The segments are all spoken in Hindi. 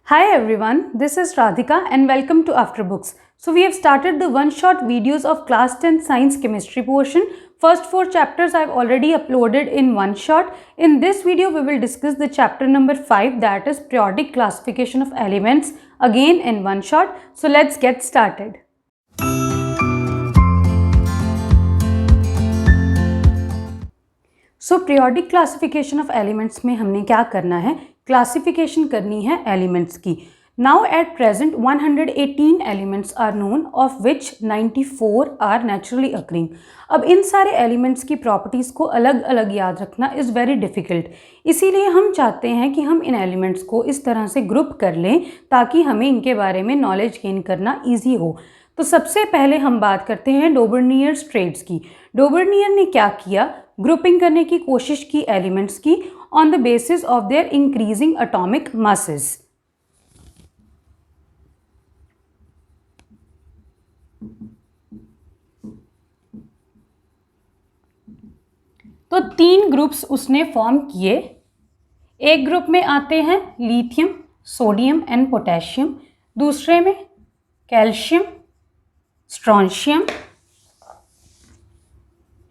Hi everyone, this is Radhika and welcome to Afterbooks. So we have started the one-shot videos of class 10 science chemistry portion. First 4 chapters I have already uploaded in one shot. In this video we will discuss the chapter number 5, that is periodic classification of elements, again in one shot. So let's get started. So periodic classification of elements में हमने क्या करना है, क्लासिफिकेशन करनी है एलिमेंट्स की. Now at present 118 elements are known, of which 94 are naturally occurring. अब इन सारे एलिमेंट्स की प्रॉपर्टीज़ को अलग अलग याद रखना इज़ वेरी डिफ़िकल्ट. इसीलिए हम चाहते हैं कि हम इन एलिमेंट्स को इस तरह से ग्रुप कर लें ताकि हमें इनके बारे में नॉलेज गेन करना ईजी हो. तो सबसे पहले हम बात करते हैं डोबर्नियर्स ट्रेड्स की. डोबर्नियर ने क्या किया, ग्रुपिंग करने की कोशिश की एलिमेंट्स की on the basis of their increasing atomic masses. तो 3 ग्रुप्स उसने फॉर्म किए. एक ग्रुप में आते हैं लिथियम, सोडियम एंड पोटेशियम, दूसरे में calcium, strontium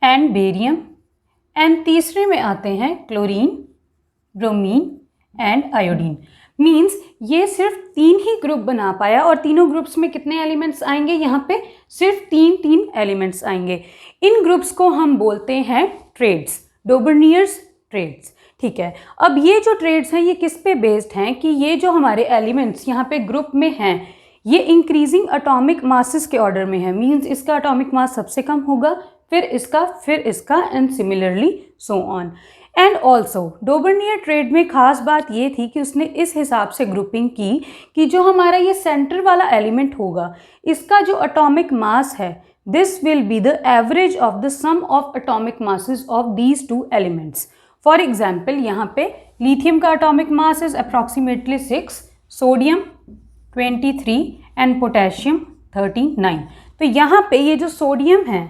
and barium, and तीसरे में आते हैं chlorine, bromine and iodine. Means ये सिर्फ 3 ही ग्रुप बना पाया और तीनों ग्रुप्स में कितने एलिमेंट्स आएंगे, यहाँ पे सिर्फ 3 एलिमेंट्स आएंगे. इन ग्रुप्स को हम बोलते हैं ट्रेड्स, डोबर्नियर्स ट्रेड्स. ठीक है, अब ये जो ट्रेड्स हैं ये किस पे बेस्ड हैं कि ये जो हमारे एलिमेंट्स यहाँ पे ग्रुप में हैं ये इंक्रीजिंग एटॉमिक मासेस के ऑर्डर में है. मीन्स इसका एटॉमिक मास सबसे कम होगा, फिर इसका end similarly so on. And also Dobereiner triad में ख़ास बात ये थी कि उसने इस हिसाब से ग्रुपिंग की कि जो हमारा ये सेंटर वाला एलिमेंट होगा इसका जो एटॉमिक मास है this will be the average of the sum of atomic masses of these 2 elements. For example यहाँ पे लिथियम का atomic mass is approximately 6, sodium 23 and potassium 39. तो यहाँ पे ये जो सोडियम है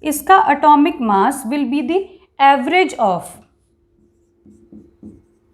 इसका atomic mass will be the average of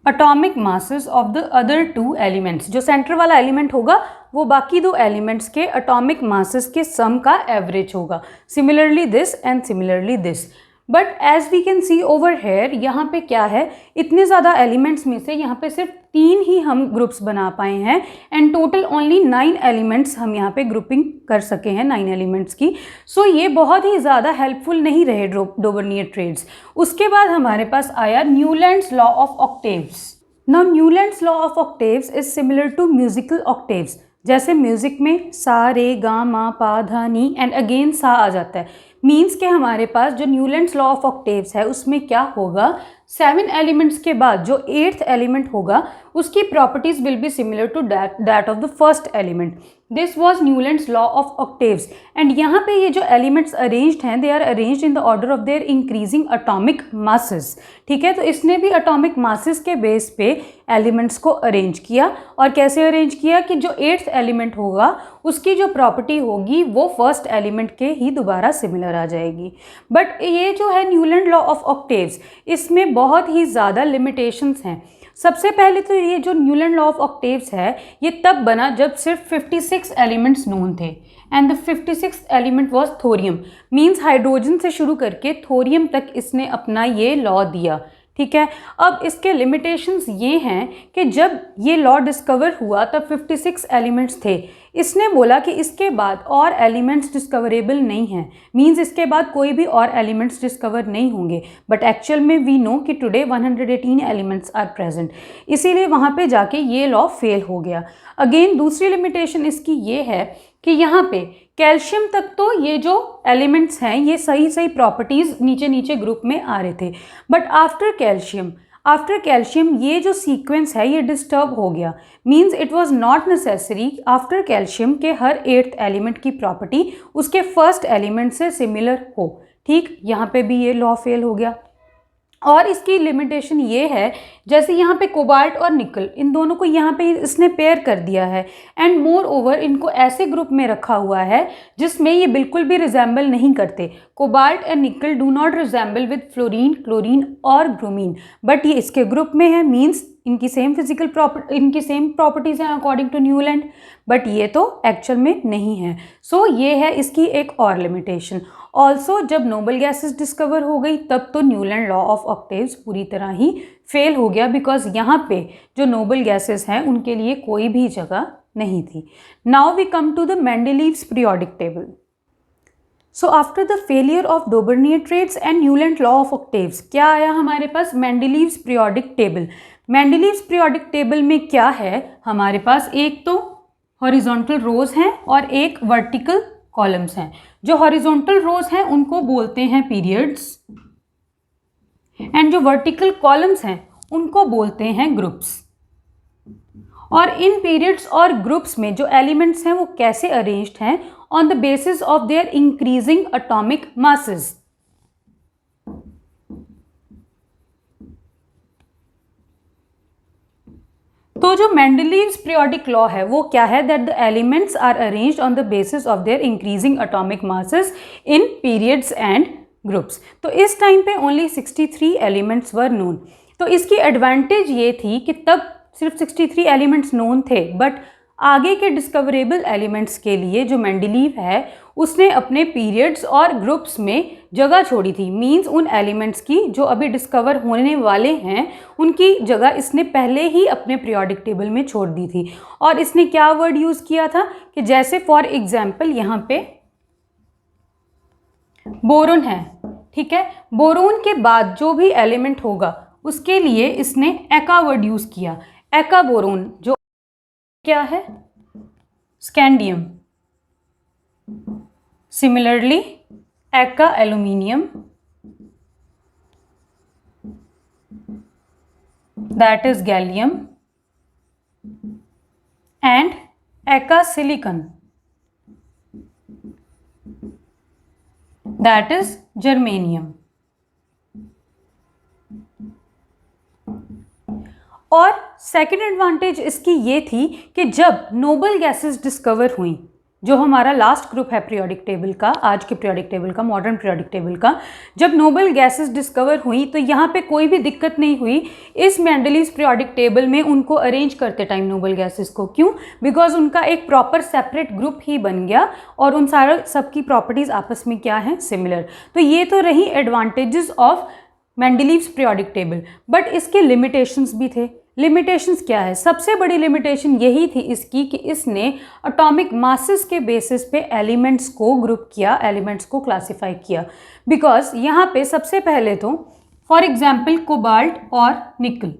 atomic masses of the other 2 elements. जो सेंटर वाला एलिमेंट होगा वो बाकी 2 एलिमेंट्स के एटॉमिक मासेस के सम का एवरेज होगा. Similarly this and similarly this. But as we can see over here यहाँ पे क्या है, इतने ज़्यादा एलिमेंट्स में से यहाँ पे सिर्फ 3 ही हम ग्रुप्स बना पाए हैं एंड टोटल ओनली 9 एलिमेंट्स हम यहाँ पे ग्रुपिंग कर सके हैं 9 एलिमेंट्स की. सो ये बहुत ही ज़्यादा हेल्पफुल नहीं रहे डोबर्नियर ट्रेड्स. उसके बाद हमारे पास आया Newlands law of octaves. Now Newlands law of octaves is similar to musical octaves. जैसे म्यूजिक में सा रे गा मा पा धा नी एंड अगेन सा आ जाता है. मीन्स के हमारे पास जो न्यूलैंड्स लॉ ऑफ ऑक्टेव्स है उसमें क्या होगा, 7 एलिमेंट्स के बाद जो 8th एलिमेंट होगा उसकी properties will be similar to that of the first element. This was Newlands law of octaves. And यहाँ पे ये जो एलिमेंट्स अरेंज्ड हैं they are arranged in the order of their increasing atomic masses. ठीक है, तो इसने भी एटॉमिक मासेस के बेस पे एलिमेंट्स को अरेंज किया. और कैसे अरेंज किया कि जो 8th एलिमेंट होगा उसकी जो प्रॉपर्टी होगी वो फर्स्ट एलिमेंट के ही दोबारा सिमिलर आ जाएगी. बट ये जो है न्यूलैंड लॉ ऑफ ऑक्टेव्स इसमें बहुत ही ज़्यादा लिमिटेशंस हैं. सबसे पहले तो ये जो न्यूलैंड लॉ ऑफ ऑक्टेव्स है ये तब बना जब सिर्फ 56 एलिमेंट्स नोन थे and the 56th element was thorium. Means hydrogen से शुरू करके थोरियम तक इसने अपना ये लॉ दिया. ठीक है, अब इसके लिमिटेशंस ये हैं कि जब ये लॉ डिस्कवर हुआ तब 56 एलिमेंट्स थे. इसने बोला कि इसके बाद और एलिमेंट्स डिस्कवरेबल नहीं हैं. मींस इसके बाद कोई भी और एलिमेंट्स डिस्कवर नहीं होंगे. बट एक्चुअल में वी नो कि टुडे 118 एलिमेंट्स आर प्रेजेंट. इसीलिए वहाँ पे जाके ये लॉ फेल हो गया. अगेन दूसरी लिमिटेशन इसकी ये है कि यहाँ पे कैल्शियम तक तो ये जो एलिमेंट्स हैं ये सही प्रॉपर्टीज़ नीचे ग्रुप में आ रहे थे. बट आफ्टर कैल्शियम ये जो सीक्वेंस है ये डिस्टर्ब हो गया. Means it was not necessary after calcium के हर 8th एलिमेंट की प्रॉपर्टी उसके फर्स्ट एलिमेंट से सिमिलर हो. ठीक, यहाँ पे भी ये लॉ फेल हो गया. और इसकी लिमिटेशन ये है जैसे यहाँ पे कोबाल्ट और निकल इन दोनों को यहाँ पे इसने पेयर कर दिया है एंड मोर ओवर इनको ऐसे ग्रुप में रखा हुआ है जिसमें ये बिल्कुल भी रिजेंबल नहीं करते. कोबाल्ट एंड निकल do not resemble with fluorine, chlorine और ब्रोमीन, बट ये इसके ग्रुप में है. मीन्स इनकी सेम प्रॉपर्टीज़ हैं अकॉर्डिंग टू न्यूलैंड, बट ये तो एक्चुअल में नहीं है। सो ये है इसकी एक और लिमिटेशन। ऑल्सो जब नोबल गैसेस डिस्कवर हो गई तब तो न्यूलैंड लॉ ऑफ ऑक्टेव्स पूरी तरह ही फेल हो गया, बिकॉज यहाँ पे जो नोबल गैसेस हैं उनके लिए कोई भी जगह नहीं थी। Now we come to the Mendeleev's periodic table. So after the failure of Dobereiner triads and Newland law of octaves क्या आया हमारे पास? Mendeleev's periodic table. Mendeleev's periodic table में क्या है हमारे पास? एक तो हॉरिजॉन्टल रोज हैं और एक वर्टिकल कॉलम्स हैं। जो हॉरिजॉन्टल रोज हैं उनको बोलते हैं पीरियड्स, एंड जो वर्टिकल कॉलम्स हैं उनको बोलते हैं ग्रुप्स। और इन पीरियड्स और ग्रुप्स में जो एलिमेंट्स हैं वो कैसे अरेंज्ड हैं? On the basis of their increasing atomic masses. तो जो मेंडलीव्स पीरियोडिक लॉ है वो क्या है? That the elements are arranged on the basis of their increasing atomic masses in periods and groups. तो इस टाइम पे ओनली 63 एलिमेंट्स वर नोन। तो इसकी एडवांटेज ये थी कि तब सिर्फ 63 एलिमेंट्स नोन थे, बट आगे के डिस्कवरेबल एलिमेंट्स के लिए जो मेंडलीव है उसने अपने पीरियड्स और ग्रुप्स में जगह छोड़ी थी। मींस उन एलिमेंट्स की जो अभी डिस्कवर होने वाले हैं उनकी जगह इसने पहले ही अपने पीरियोडिक टेबल में छोड़ दी थी। और इसने क्या वर्ड यूज़ किया था कि जैसे फॉर एग्जाम्पल यहाँ पे बोरोन है, ठीक है, बोरोन के बाद जो भी एलिमेंट होगा उसके लिए इसने एका वर्ड यूज़ किया। एका बोरोन जो क्या है? स्कैंडियम। सिमिलरली एका aluminium, that is gallium, and एका सिलिकॉन, दैट इज जर्मेनियम। और सेकेंड एडवांटेज इसकी ये थी कि जब नोबल गैसेस डिस्कवर हुई, जो हमारा लास्ट ग्रुप है पीरियोडिक टेबल का, आज के पीरियोडिक टेबल का, मॉडर्न पीरियोडिक टेबल का, जब नोबल गैसेस डिस्कवर हुई तो यहाँ पे कोई भी दिक्कत नहीं हुई इस मेंडलीव्स पीरियोडिक टेबल में उनको अरेंज करते टाइम नोबल गैसेस को। क्यों? बिकॉज उनका एक प्रॉपर सेपरेट ग्रुप ही बन गया और उन सारा सबकी प्रॉपर्टीज़ आपस में क्या है? सिमिलर। तो ये तो रही advantages of Mendeleev's periodic table, but इसके लिमिटेशंस भी थे। लिमिटेशंस क्या है? सबसे बड़ी लिमिटेशन यही थी इसकी कि इसने एटॉमिक मासेस के बेसिस पे एलिमेंट्स को ग्रुप किया, एलिमेंट्स को क्लासिफाई किया। बिकॉज यहाँ पे सबसे पहले तो फॉर एग्जाम्पल कोबाल्ट और निकल।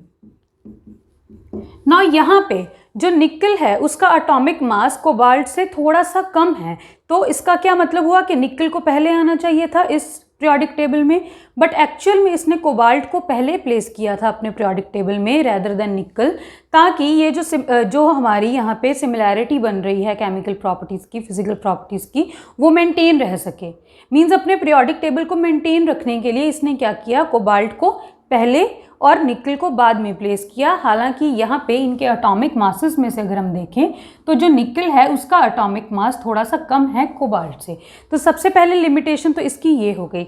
ना यहाँ पे जो निकल है उसका एटॉमिक मास कोबाल्ट से थोड़ा सा कम है, तो इसका क्या मतलब हुआ कि निकल को पहले आना चाहिए था इस पीरियोडिक टेबल में, बट एक्चुअल में इसने कोबाल्ट को पहले प्लेस किया था अपने पीरियोडिक टेबल में रेदर देन निकल, ताकि ये जो हमारी यहाँ पे सिमिलैरिटी बन रही है केमिकल प्रॉपर्टीज़ की, फिजिकल प्रॉपर्टीज़ की, वो मेंटेन रह सके। मींस अपने पीरियोडिक टेबल को मेंटेन रखने के लिए इसने क्या किया? कोबाल्ट को पहले और निकल को बाद में प्लेस किया। हालांकि यहाँ पे इनके एटॉमिक मासेस में से अगर हम देखें तो जो निकल है उसका एटॉमिक मास थोड़ा सा कम है कोबाल्ट से। तो सबसे पहले लिमिटेशन तो इसकी ये हो गई।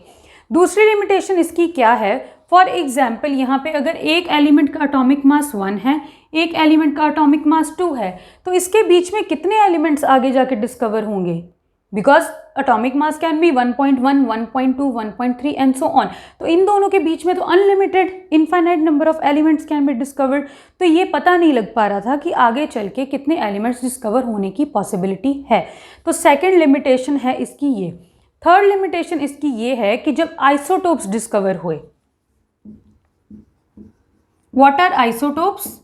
दूसरी लिमिटेशन इसकी क्या है? फॉर एग्जाम्पल यहाँ पे अगर एक एलिमेंट का एटॉमिक मास 1 है, एक एलिमेंट का एटॉमिक मास 2 है, तो इसके बीच में कितने एलिमेंट्स आगे जाके डिस्कवर होंगे? Because atomic mass can be 1.1, 1.2, 1.3 and so on. तो इन दोनों के बीच में तो unlimited infinite number of elements can be discovered. तो ये पता नहीं लग पा रहा था कि आगे चल के कितने एलिमेंट्स डिस्कवर होने की पॉसिबिलिटी है। तो सेकेंड लिमिटेशन है इसकी ये। थर्ड लिमिटेशन इसकी ये है कि जब आइसोटोप्स डिस्कवर हुए, व्हाट आर आइसोटोप्स?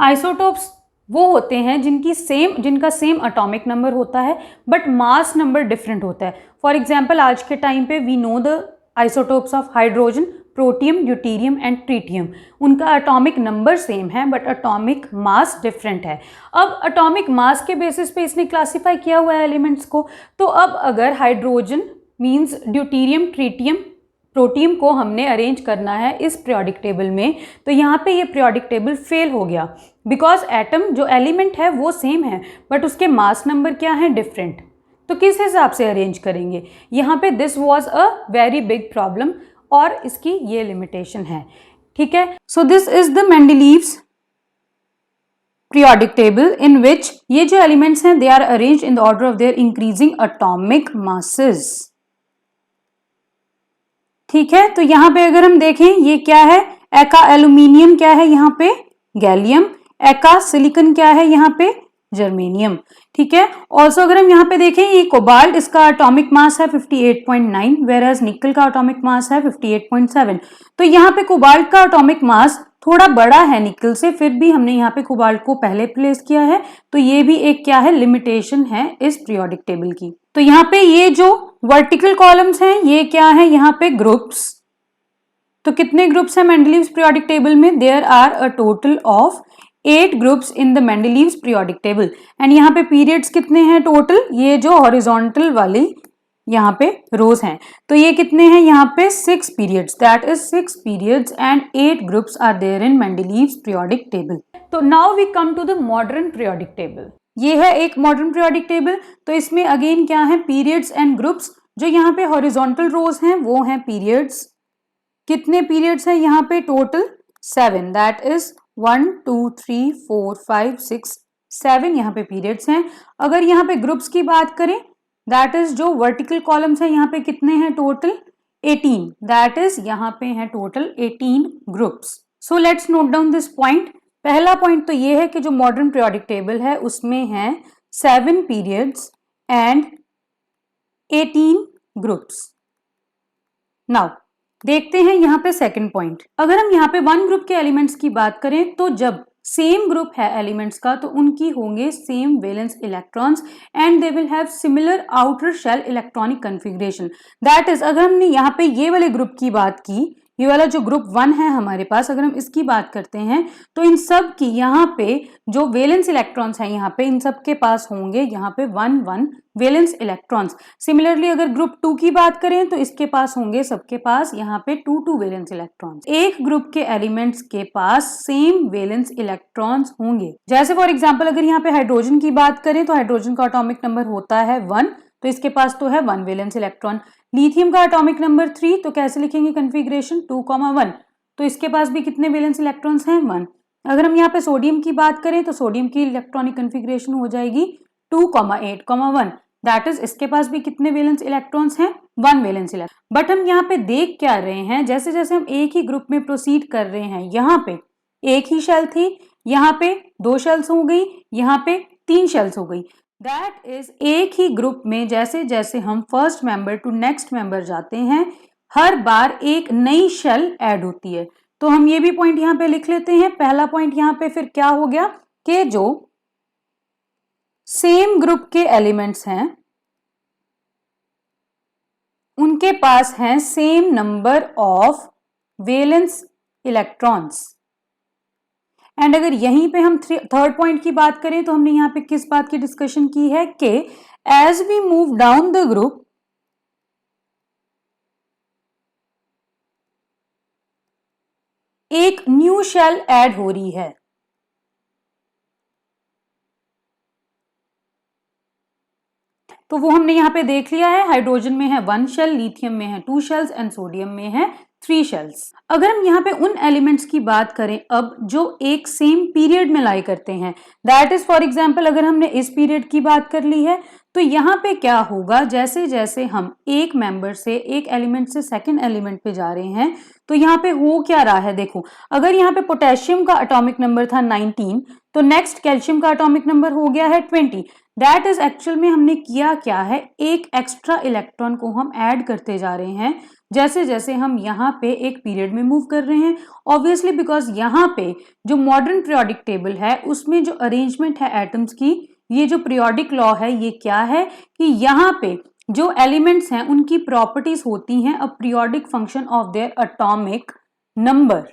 आइसोटोप्स वो होते हैं जिनका सेम एटॉमिक नंबर होता है बट मास नंबर डिफरेंट होता है। फॉर एग्जांपल आज के टाइम पे we know the isotopes of hydrogen, protium, deuterium and tritium. उनका एटॉमिक नंबर सेम है बट एटॉमिक मास डिफरेंट है। अब एटॉमिक मास के बेसिस पे इसने क्लासीफाई किया हुआ है एलिमेंट्स को। तो अब अगर hydrogen means deuterium, tritium, protium को हमने अरेंज करना है इस पीरियोडिक टेबल में, तो यहाँ पे ये पीरियोडिक टेबल फेल हो गया। बिकॉज एटम जो एलिमेंट है वो सेम है बट उसके मास नंबर क्या है? डिफरेंट। तो किस हिसाब से अरेंज करेंगे? यहाँ पे this was a very big problem और इसकी ये लिमिटेशन है। ठीक है, सो this is the Mendeleev's periodic table in which ये जो elements हैं they are arranged in the order of their increasing atomic masses. ठीक है, तो यहां पे अगर हम देखें ये क्या है, एका एल्यूमिनियम क्या है यहाँ पे, गैलियम, एका सिलिकॉन क्या है यहाँ पे, जर्मेनियम। ठीक है, ऑल्सो अगर हम यहाँ पे देखें ये कोबाल्ट, इसका एटॉमिक मास है 58.9, वेयरएज निकल का एटॉमिक मास है 58.7। तो यहाँ पे कोबाल्ट का एटॉमिक मास थोड़ा बड़ा है निकल से, फिर भी हमने यहाँ पे कोबाल्ट को पहले प्लेस किया है, तो ये भी एक क्या है, लिमिटेशन है इस पीरियोडिक टेबल की। तो यहाँ पे ये जो वर्टिकल कॉलम्स हैं ये क्या है, यहाँ पे ग्रुप्स। तो कितने ग्रुप्स हैं मेंडलीव्स पीरियोडिक टेबल में, there are a total of 8 groups in the Mendeleev's periodic table. And यहाँ पे पीरियड्स कितने हैं टोटल, ये जो हॉरिजॉन्टल वाली यहाँ पे रोज हैं, तो ये कितने हैं यहाँ पे 6 periods, that is 6 periods and 8 groups are there in Mendeleev's periodic table. तो now we come to the modern periodic table. ये है एक मॉडर्न पीरियोडिक टेबल, तो इसमें अगेन क्या है, पीरियड्स एंड ग्रुप्स। जो यहाँ पे हॉरिजॉन्टल रोज हैं वो हैं पीरियड्स। कितने पीरियड्स हैं यहाँ पे टोटल 7, दैट इज 1 2 3 4 5 6 7 यहाँ पे पीरियड्स हैं। अगर यहाँ पे ग्रुप्स की बात करें, दैट इज जो वर्टिकल कॉलम्स हैं यहाँ पे कितने हैं टोटल 18, दैट इज यहाँ पे हैं total 18 groups. So let's note down this point. पहला पॉइंट तो ये है कि जो मॉडर्न पीरियोडिक टेबल है उसमें है 7 पीरियड्स एंड 18 ग्रुप्स। नाउ देखते हैं यहाँ पे सेकंड पॉइंट। अगर हम यहाँ पे 1 ग्रुप के एलिमेंट्स की बात करें, तो जब सेम ग्रुप है एलिमेंट्स का तो उनकी होंगे same valence electrons and they will have similar outer shell electronic configuration. That is अगर हमने यहाँ पे ये वाले ग्रुप की बात की, ये वाला जो ग्रुप 1 है हमारे पास, अगर हम इसकी बात करते हैं तो इन सब की यहाँ पे जो वैलेंस इलेक्ट्रॉन्स हैं यहाँ पे इन सब के पास होंगे यहाँ पे 1 वैलेंस इलेक्ट्रॉन्स। सिमिलरली अगर ग्रुप 2 की बात करें तो इसके पास होंगे सबके पास यहाँ पे 2 वैलेंस इलेक्ट्रॉन्स। एक ग्रुप के एलिमेंट्स के पास सेम वैलेंस इलेक्ट्रॉन्स होंगे। जैसे फॉर एग्जाम्पल अगर यहाँ पे हाइड्रोजन की बात करें तो हाइड्रोजन का एटॉमिक नंबर होता है 1, तो इसके पास तो है 1 वैलेंस इलेक्ट्रॉन। लिथियम का एटॉमिक नंबर 3, तो कैसे लिखेंगे कन्फिग्रेशन 2,1, तो इसके पास भी कितने वैलेंस इलेक्ट्रॉन्स हैं 1। अगर हम यहाँ पे सोडियम की बात करें तो सोडियम की इलेक्ट्रॉनिक कन्फिग्रेशन हो जाएगी 2,8,1, दैट इज इसके पास भी कितने वैलेंस इलेक्ट्रॉन्स हैं 1 वैलेंस इलेक्ट्रॉन। बट हम यहाँ पे देख क्या रहे हैं, जैसे जैसे हम एक ही ग्रुप में प्रोसीड कर रहे हैं, यहाँ पे एक ही शेल थी, यहाँ पे 2 शेल्स हो गई, यहाँ पे 3 शेल्स हो गई। दैट इज एक ही ग्रुप में जैसे जैसे हम first member to next member जाते हैं हर बार एक नई शेल ऐड होती है। तो हम ये भी पॉइंट यहाँ पे लिख लेते हैं। पहला पॉइंट यहाँ पे फिर क्या हो गया कि जो सेम ग्रुप के एलिमेंट्स हैं उनके पास हैं same number of valence electrons. And अगर यहीं पे हम थर्ड पॉइंट की बात करें तो हमने यहाँ पे किस बात की डिस्कशन की है कि as we move down the group एक न्यू शेल ऐड हो रही है। तो वो हमने यहाँ पे देख लिया है, हाइड्रोजन में है 1 शेल, लिथियम में है 2 शेल्स एंड सोडियम में है 3 शेल्स। अगर हम यहाँ पे उन एलिमेंट्स की बात करें अब जो एक सेम पीरियड में लाई करते हैं, दैट इज फॉर एग्जांपल अगर हमने इस पीरियड की बात कर ली है तो यहाँ पे क्या होगा, जैसे जैसे हम एक मेंबर से एक एलिमेंट से सेकंड एलिमेंट पे जा रहे हैं तो यहाँ पे हो क्या रहा है, देखो अगर यहाँ पे पोटेशियम का एटॉमिक नंबर था 19 तो नेक्स्ट कैल्शियम का एटॉमिक नंबर हो गया है 20। दैट इज एक्चुअल में हमने किया क्या है, एक एक्स्ट्रा इलेक्ट्रॉन को हम ऐड करते जा रहे हैं जैसे जैसे हम यहाँ पे एक पीरियड में मूव कर रहे हैं। ऑब्वियसली बिकॉज यहाँ पे जो मॉडर्न पीरियोडिक टेबल है उसमें जो अरेंजमेंट है एटम्स की, ये जो पीरियोडिक लॉ है ये क्या है कि यहाँ पे जो एलिमेंट्स हैं उनकी प्रॉपर्टीज होती हैं अ periodic function of their atomic number.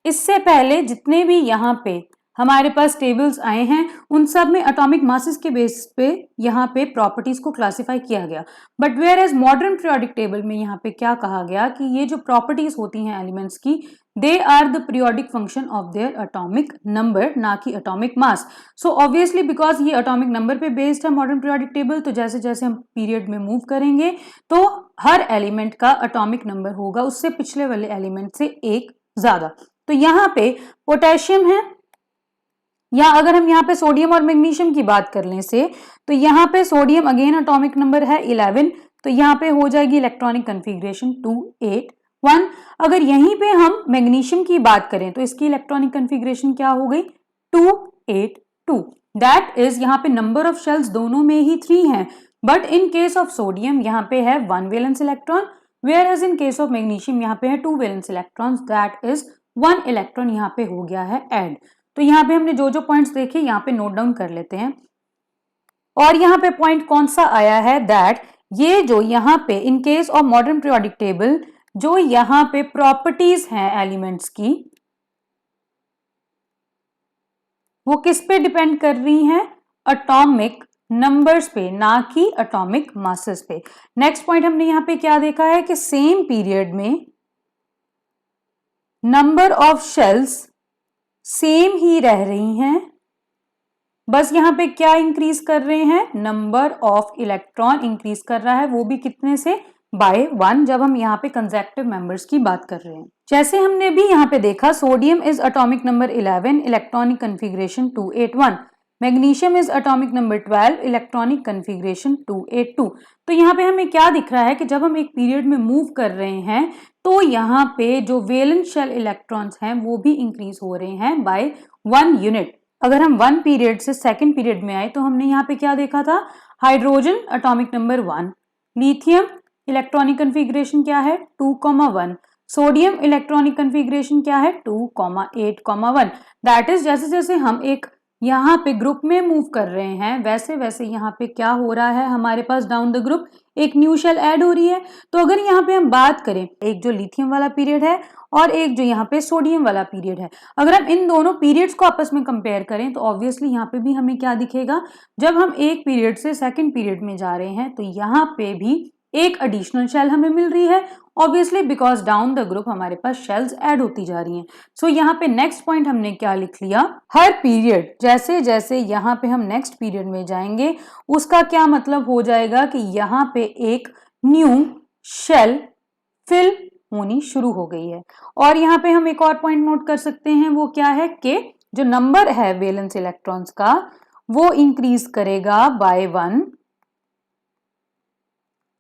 इससे पहले जितने भी यहाँ पे हमारे पास टेबल्स आए हैं उन सब में एटॉमिक मासेस के बेस पे यहाँ पे प्रॉपर्टीज को क्लासिफाई किया गया। But whereas modern periodic table में यहाँ पे क्या कहा गया कि ये जो प्रॉपर्टीज होती हैं एलिमेंट्स की, they are the periodic function of their atomic number, ना कि atomic mass. So obviously because ये एटॉमिक नंबर पे बेस्ड है मॉडर्न पीरियोडिक टेबल, तो जैसे जैसे हम पीरियड में मूव करेंगे तो हर एलिमेंट का एटॉमिक नंबर होगा उससे पिछले वाले एलिमेंट से एक ज्यादा। तो यहाँ पे पोटेशियम है, या अगर हम यहाँ पे सोडियम और मैग्नीशियम की बात कर लें से, तो यहाँ पे सोडियम अगेन एटॉमिक नंबर है 11, तो यहाँ पे हो जाएगी इलेक्ट्रॉनिक कन्फिग्रेशन 281। अगर यहीं पे हम मैग्नीशियम की बात करें तो इसकी इलेक्ट्रॉनिक कन्फिग्रेशन क्या हो गई 282। दैट इज यहाँ पे नंबर ऑफ शेल्स दोनों में ही 3 हैं, but in case of sodium यहाँ पे है 1 valence electron, whereas in case of magnesium यहाँ पे है 2 valence electron, that is 1 electron यहाँ पे हो गया है ऐड। तो यहाँ पे हमने जो जो पॉइंट्स देखे यहाँ पे नोट डाउन कर लेते हैं। और यहाँ पे पॉइंट कौन सा आया है दैट ये जो यहाँ पे इन case of modern periodic table जो यहाँ पे प्रॉपर्टीज हैं एलिमेंट्स की वो किस पे डिपेंड कर रही हैं, एटॉमिक नंबर्स पे, ना कि एटॉमिक मासेस पे। नेक्स्ट पॉइंट हमने यहाँ पे क्या देखा है कि सेम पीरियड में नंबर ऑफ शेल्स सेम ही रह रही हैं, बस यहाँ पे क्या इंक्रीज कर रहे हैं, नंबर ऑफ इलेक्ट्रॉन इंक्रीज कर रहा है, वो भी कितने से बाय 1, जब हम यहाँ पे कंसेक्टिव मेंबर्स की बात कर रहे हैं। जैसे हमने भी यहाँ पे देखा sodium is atomic number 11, electronic configuration 281, magnesium is atomic number 12, electronic configuration 282। तो यहाँ पे हमें क्या दिख रहा है कि जब हम एक पीरियड में मूव कर रहे हैं तो यहाँ पे जो वैलेंस शेल इलेक्ट्रॉन्स हैं वो भी इंक्रीज हो रहे हैं बाय 1 यूनिट। अगर हम 1 पीरियड से सेकेंड पीरियड में आए तो हमने यहाँ पे क्या देखा था, hydrogen atomic number 1, lithium electronic configuration क्या है 2,1, सोडियम इलेक्ट्रॉनिक कन्फिग्रेशन क्या है 2,8,1। दैट इज जैसे जैसे हम एक यहाँ पे ग्रुप में मूव कर रहे हैं वैसे वैसे यहाँ पे क्या हो रहा है, हमारे पास डाउन द ग्रुप एक न्यू शेल ऐड हो रही है। तो अगर यहाँ पे हम बात करें एक जो लिथियम वाला पीरियड है और एक जो यहाँ पे सोडियम वाला पीरियड है, अगर हम इन दोनों पीरियड्स को आपस में कंपेयर करें तो ऑब्वियसली यहाँ पे भी हमें क्या दिखेगा, जब हम एक पीरियड से सेकेंड पीरियड में जा रहे हैं तो यहाँ पे भी एक एडिशनल शेल हमें मिल रही है, obviously because down the group हमारे पास शेल्स ऐड होती जा रही हैं। सो यहाँ पे नेक्स्ट पॉइंट हमने क्या लिख लिया, हर पीरियड जैसे जैसे यहाँ पे हम नेक्स्ट पीरियड में जाएंगे उसका क्या मतलब हो जाएगा कि यहाँ पे एक न्यू शेल फिल होनी शुरू हो गई है। और यहाँ पे हम एक और पॉइंट नोट कर सकते हैं, वो क्या है कि जो नंबर है वैलेंस इलेक्ट्रॉन्स का वो इंक्रीज करेगा बाय 1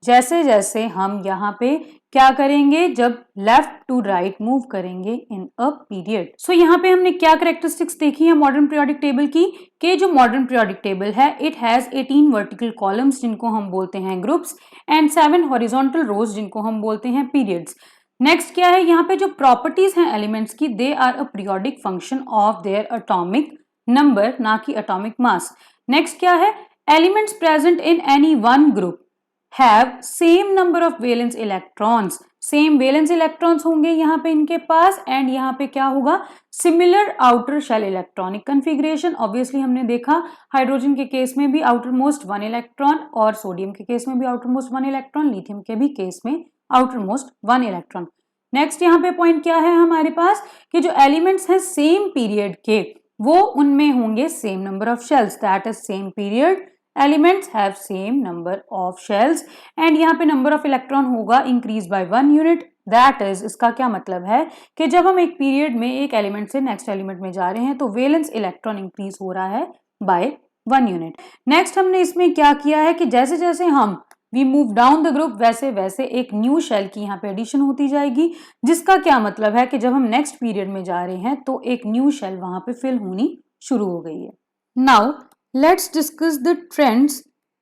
जैसे जैसे हम यहाँ पे क्या करेंगे, जब लेफ्ट टू राइट मूव करेंगे इन अ पीरियड। सो यहाँ पे हमने क्या कैरेक्टरिस्टिक्स देखी है मॉडर्न पीरियोडिक टेबल की, कि जो मॉडर्न पीरियोडिक टेबल है इट हैज 18 वर्टिकल कॉलम्स जिनको हम बोलते हैं ग्रुप्स एंड 7 हॉरिजॉन्टल रोज जिनको हम बोलते हैं पीरियड्स। नेक्स्ट क्या है, यहाँ पे जो प्रॉपर्टीज हैं एलिमेंट्स की they are a periodic function of their atomic number, ना कि एटॉमिक मास। नेक्स्ट क्या है, elements present in any one group have same number of valence electrons, same valence electrons होंगे यहाँ पे इनके पास, एंड यहाँ पे क्या होगा, similar outer shell electronic configuration. Obviously हमने देखा हाइड्रोजन के केस में भी आउटर मोस्ट 1 इलेक्ट्रॉन और सोडियम के केस में भी आउटर मोस्ट 1 इलेक्ट्रॉन, लिथियम के भी केस में आउटर मोस्ट 1 इलेक्ट्रॉन। नेक्स्ट यहाँ पे पॉइंट क्या है हमारे पास कि जो एलिमेंट्स हैं सेम पीरियड के वो उनमें होंगे same number of shells, that is same period elements have same number of shells, and यहाँ पे नंबर ऑफ इलेक्ट्रॉन होगा increase by 1 unit. That is इसका क्या मतलब है कि जब हम एक पीरियड में एक एलिमेंट से नेक्स्ट एलिमेंट में जा रहे हैं तो वैलेंस इलेक्ट्रॉन इंक्रीज हो रहा है बाय 1 यूनिट। नेक्स्ट हमने इसमें क्या किया है कि जैसे जैसे हम we move down the group वैसे वैसे एक न्यू शेल की यहाँ पे एडिशन होती जाएगी, जिसका क्या मतलब है कि जब हम नेक्स्ट पीरियड में जा रहे हैं तो एक न्यू शेल वहां पे फिल होनी शुरू हो गई है। Now let's discuss the trends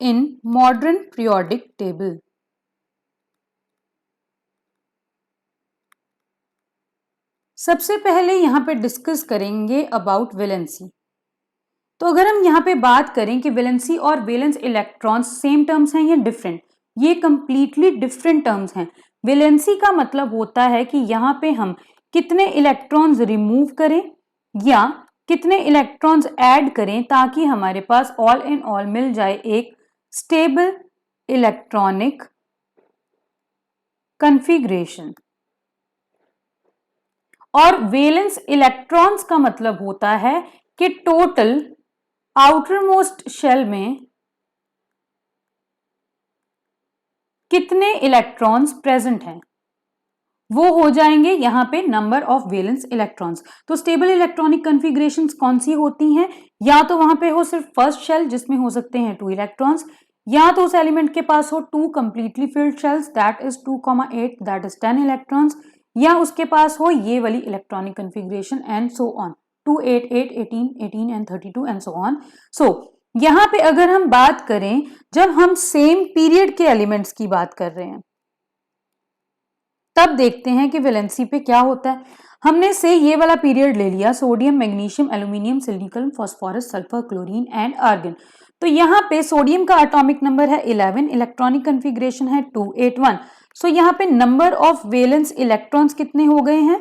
in modern periodic table. सबसे पहले यहाँ पे डिस्कस करेंगे अबाउट वैलेंसी। तो अगर हम यहाँ पे बात करें कि वैलेंसी और वैलेंस इलेक्ट्रॉन्स सेम टर्म्स हैं या डिफरेंट, ये कंप्लीटली डिफरेंट टर्म्स हैं। वैलेंसी का मतलब होता है कि यहाँ पे हम कितने इलेक्ट्रॉन्स रिमूव करें या कितने इलेक्ट्रॉन्स ऐड करें ताकि हमारे पास ऑल इन ऑल मिल जाए एक स्टेबल इलेक्ट्रॉनिक कन्फिग्रेशन। और वैलेंस इलेक्ट्रॉन्स का मतलब होता है कि टोटल आउटर मोस्ट शेल में कितने इलेक्ट्रॉन्स प्रेजेंट हैं, वो हो जाएंगे यहाँ पे नंबर ऑफ वैलेंस इलेक्ट्रॉन्स। तो स्टेबल इलेक्ट्रॉनिक कॉन्फ़िगरेशंस कौन सी होती हैं, या तो वहां पे हो सिर्फ फर्स्ट शेल जिसमें हो सकते हैं 2 इलेक्ट्रॉन्स, या तो उस एलिमेंट के पास हो 2 completely filled shells that is 2,8 that is 10 electrons, या उसके पास हो ये वाली electronic configuration and so on 2, 8, 8, 18, 18 and 32 and so on. So यहाँ पे अगर हम बात करें, जब हम सेम पीरियड के एलिमेंट्स की बात कर रहे हैं तब देखते हैं कि वैलेंसी पे क्या होता है। हमने से ये वाला पीरियड ले लिया, sodium, magnesium, aluminium, silicon, phosphorus, sulphur, chlorine and argon. तो यहाँ पे सोडियम का एटॉमिक नंबर है 11, इलेक्ट्रॉनिक कॉन्फ़िगरेशन है 281। सो यहाँ पे नंबर ऑफ वैलेंस इलेक्ट्रॉन्स कितने हो गए हैं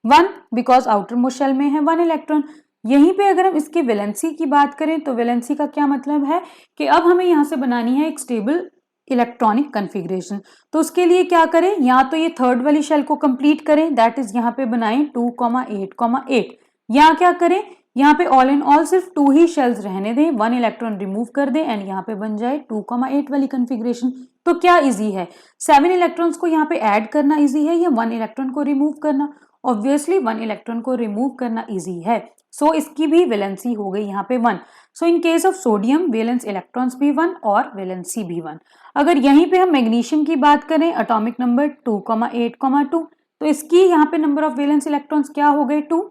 1, बिकॉज आउटर मोस्ट शेल में है 1 इलेक्ट्रॉन। यहीं पे अगर हम इसकी वैलेंसी की बात करें तो वैलेंसी का क्या मतलब है कि अब हमें यहाँ से बनानी है एक स्टेबल इलेक्ट्रॉनिक कॉन्फ़िगरेशन। तो उसके लिए क्या करें, या तो ये थर्ड वाली शेल को कंप्लीट करें दैट इज यहाँ पे बनाएं 2,8,8, या क्या करें यहाँ पे ऑल इन ऑल सिर्फ 2 ही शेल्स रहने दें, 1 इलेक्ट्रॉन रिमूव कर दें एंड यहाँ पे बन जाए 2,8 वाली कॉन्फ़िगरेशन। तो क्या इजी है, 7 इलेक्ट्रॉन्स को यहाँ पे ऐड करना इजी है या 1 इलेक्ट्रॉन को रिमूव करना? ऑब्वियसली 1 इलेक्ट्रॉन को रिमूव करना इजी है। सो इसकी भी वैलेंसी हो गई यहाँ पे 1। So in case of sodium valence electrons भी 1 और वैलेंसी भी 1। अगर यहीं पे हम मैग्नीशियम की बात करें, एटॉमिक नंबर 2,8,2, तो इसकी यहाँ पे नंबर ऑफ वैलेंस इलेक्ट्रॉन्स क्या हो गए 2,